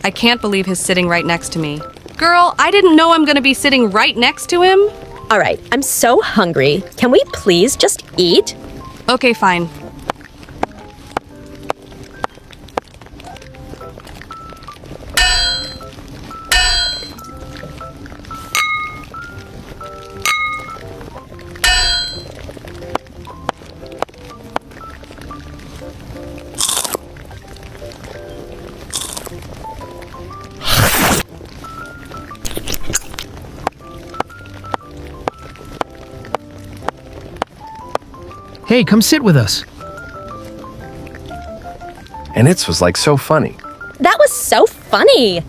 I can't believe he's sitting right next to me. Girl, I didn't know I'm gonna be sitting right next to him. All right, I'm so hungry. Can we please just eat? Okay, fine. Hey, come sit with us. And it was like so funny. That was so funny.